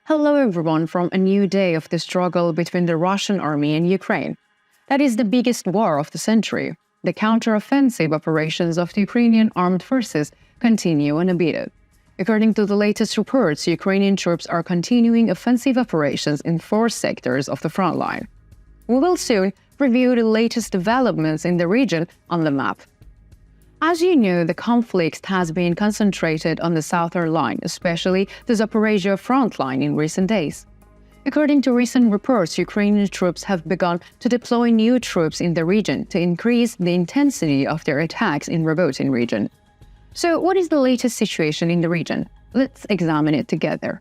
Hello everyone from a new day of the struggle between the Russian army and Ukraine. That is the biggest war of the century. The counter-offensive operations of the Ukrainian Armed Forces continue unabated. According to the latest reports, Ukrainian troops are continuing offensive operations in 4 sectors of the front line. We will soon review the latest developments in the region on the map. As you know, the conflict has been concentrated on the southern line, especially the Zaporizhia front line in recent days. According to recent reports, Ukrainian troops have begun to deploy new troops in the region to increase the intensity of their attacks in Robotyne region. So what is the latest situation in the region? Let's examine it together.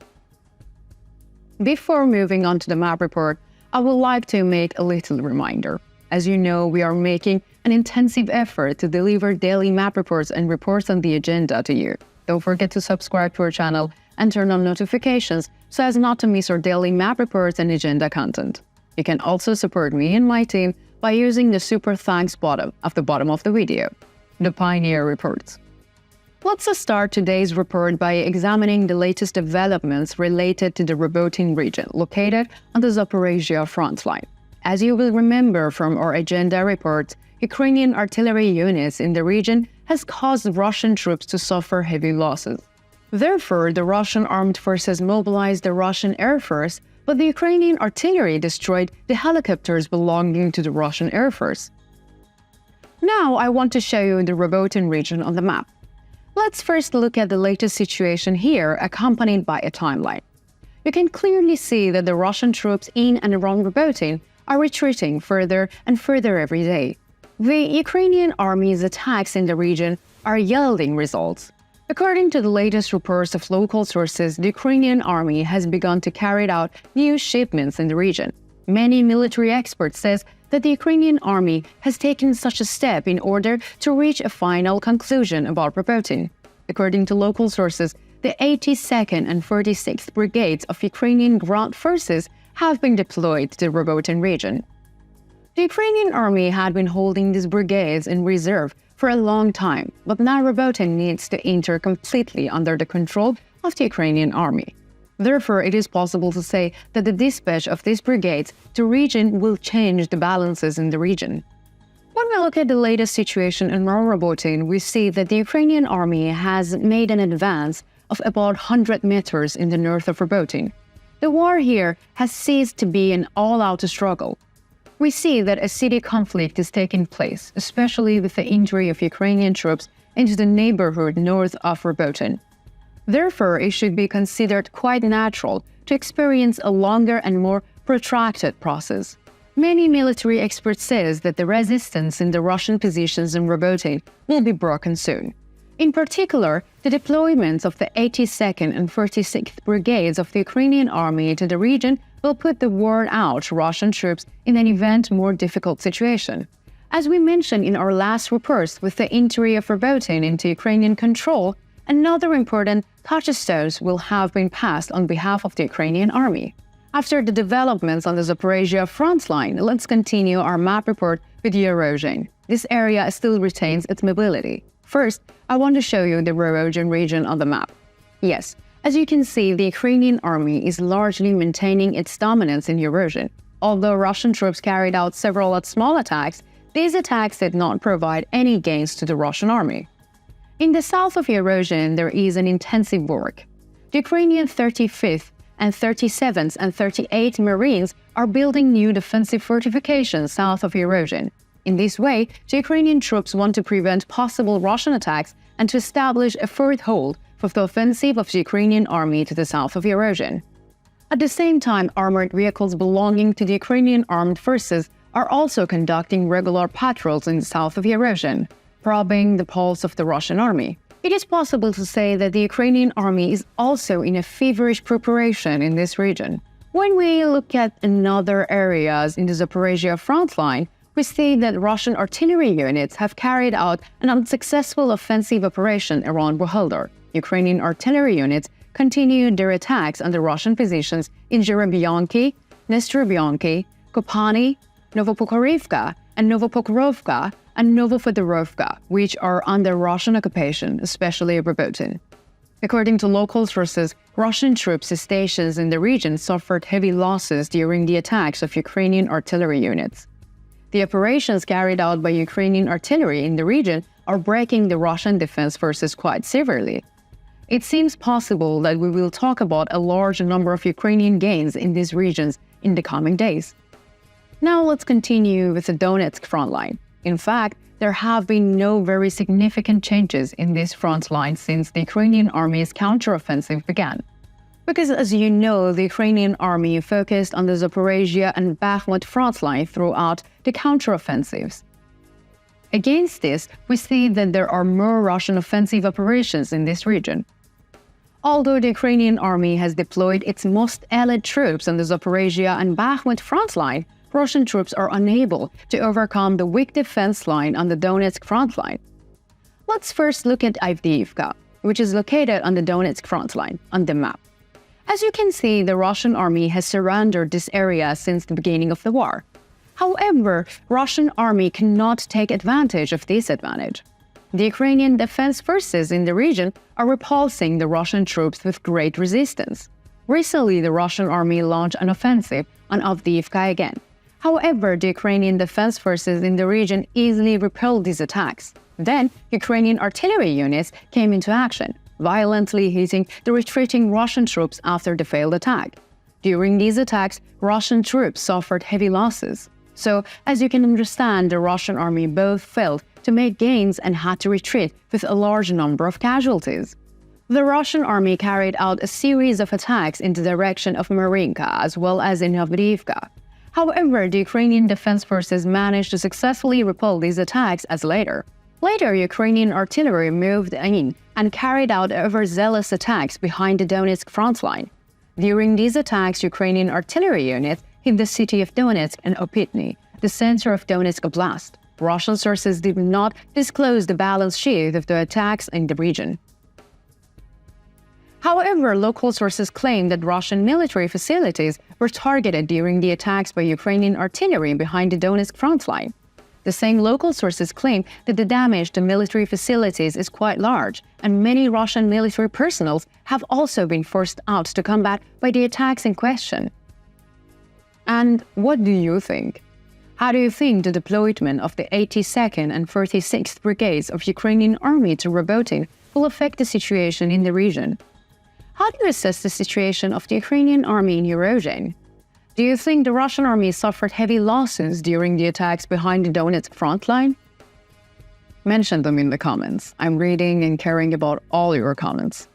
Before moving on to the map report, I would like to make a little reminder. As you know, we are making an intensive effort to deliver daily map reports and reports on the agenda to you. Don't forget to subscribe to our channel and turn on notifications so as not to miss our daily map reports and agenda content. You can also support me and my team by using the super thanks button at the bottom of the video, the Pioneer Reports. Let's start today's report by examining the latest developments related to the Robotyne region, located on the Zaporizhia front line. As you will remember from our agenda reports, Ukrainian artillery units in the region has caused Russian troops to suffer heavy losses. Therefore, the Russian armed forces mobilized the Russian Air Force, but the Ukrainian artillery destroyed the helicopters belonging to the Russian Air Force. Now, I want to show you the Robotyne region on the map. Let's first look at the latest situation here, accompanied by a timeline. You can clearly see that the Russian troops in and around Robotyne are retreating further and further every day. The Ukrainian army's attacks in the region are yielding results. According to the latest reports of local sources, the Ukrainian army has begun to carry out new shipments in the region. Many military experts say that the Ukrainian army has taken such a step in order to reach a final conclusion about Robotyne. According to local sources, the 82nd and 46th Brigades of Ukrainian Ground Forces have been deployed to the Robotyne region. The Ukrainian army had been holding these brigades in reserve for a long time, but now Robotyne needs to enter completely under the control of the Ukrainian army. Therefore, it is possible to say that the dispatch of these brigades to region will change the balances in the region. When we look at the latest situation in Robotyne, we see that the Ukrainian army has made an advance of about 100 meters in the north of Robotyne. The war here has ceased to be an all-out struggle. We see that a city conflict is taking place, especially with the entry of Ukrainian troops into the neighborhood north of Robotyne. Therefore, it should be considered quite natural to experience a longer and more protracted process. Many military experts say that the resistance in the Russian positions in Robotyne will be broken soon. In particular, the deployment of the 82nd and 46th Brigades of the Ukrainian army to the region will put the worn-out Russian troops in an even more difficult situation. As we mentioned in our last reports, with the entry of Robotyne into Ukrainian control, another important touchstones will have been passed on behalf of the Ukrainian army. After the developments on the Zaporizhia front line, let's continue our map report with Robotyne. This area still retains its mobility. First, I want to show you the Robotyne region on the map. Yes, as you can see, the Ukrainian army is largely maintaining its dominance in Robotyne. Although Russian troops carried out several small attacks, these attacks did not provide any gains to the Russian army. In the south of Robotyne, there is an intensive work. The Ukrainian 35th and 37th and 38th Marines are building new defensive fortifications south of Robotyne. In this way, the Ukrainian troops want to prevent possible Russian attacks and to establish a foothold for the offensive of the Ukrainian army to the south of Robotyne. At the same time, armored vehicles belonging to the Ukrainian Armed Forces are also conducting regular patrols in the south of Robotyne, probing the pulse of the Russian army. It is possible to say that the Ukrainian army is also in a feverish preparation in this region. When we look at another areas in the Zaporizhia front line, we see that Russian artillery units have carried out an unsuccessful offensive operation around Buhaldar. Ukrainian artillery units continued their attacks on the Russian positions in Zherobyanki, Nestrobyanki, Kopani, Novopokorivka, and Novopokrovka, and Novofedorovka, which are under Russian occupation, especially Robotyne. According to local sources, Russian troops stationed in the region suffered heavy losses during the attacks of Ukrainian artillery units. The operations carried out by Ukrainian artillery in the region are breaking the Russian defense forces quite severely. It seems possible that we will talk about a large number of Ukrainian gains in these regions in the coming days. Now let's continue with the Donetsk front line. In fact, there have been no very significant changes in this front line since the Ukrainian army's counteroffensive began. Because as you know, the Ukrainian army focused on the Zaporizhia and Bakhmut front line throughout the counteroffensives. Against this, we see that there are more Russian offensive operations in this region. Although the Ukrainian army has deployed its most allied troops on the Zaporizhia and Bakhmut front line, Russian troops are unable to overcome the weak defense line on the Donetsk front line. Let's first look at Avdiivka, which is located on the Donetsk front line, on the map. As you can see, the Russian army has surrendered this area since the beginning of the war. However, Russian army cannot take advantage of this advantage. The Ukrainian defense forces in the region are repulsing the Russian troops with great resistance. Recently, the Russian army launched an offensive on Avdiivka again. However, the Ukrainian defense forces in the region easily repelled these attacks. Then, Ukrainian artillery units came into action, violently hitting the retreating Russian troops after the failed attack. During these attacks, Russian troops suffered heavy losses. So, as you can understand, the Russian army both failed to make gains and had to retreat with a large number of casualties. The Russian army carried out a series of attacks in the direction of Marinka as well as in Avdiivka. However, the Ukrainian defense forces managed to successfully repel these attacks as later. Later, Ukrainian artillery moved in and carried out overzealous attacks behind the Donetsk front line. During these attacks, Ukrainian artillery units hit the city of Donetsk and Opitny, the center of Donetsk Oblast. Russian sources did not disclose the balance sheet of the attacks in the region. However, local sources claim that Russian military facilities were targeted during the attacks by Ukrainian artillery behind the Donetsk front line. The same local sources claim that the damage to military facilities is quite large, and many Russian military personnel have also been forced out to combat by the attacks in question. And what do you think? How do you think the deployment of the 82nd and 46th Brigades of Ukrainian Army to Robotyne will affect the situation in the region? How do you assess the situation of the Ukrainian army in Robotyne? Do you think the Russian army suffered heavy losses during the attacks behind the Donetsk front line? Mention them in the comments. I'm reading and caring about all your comments.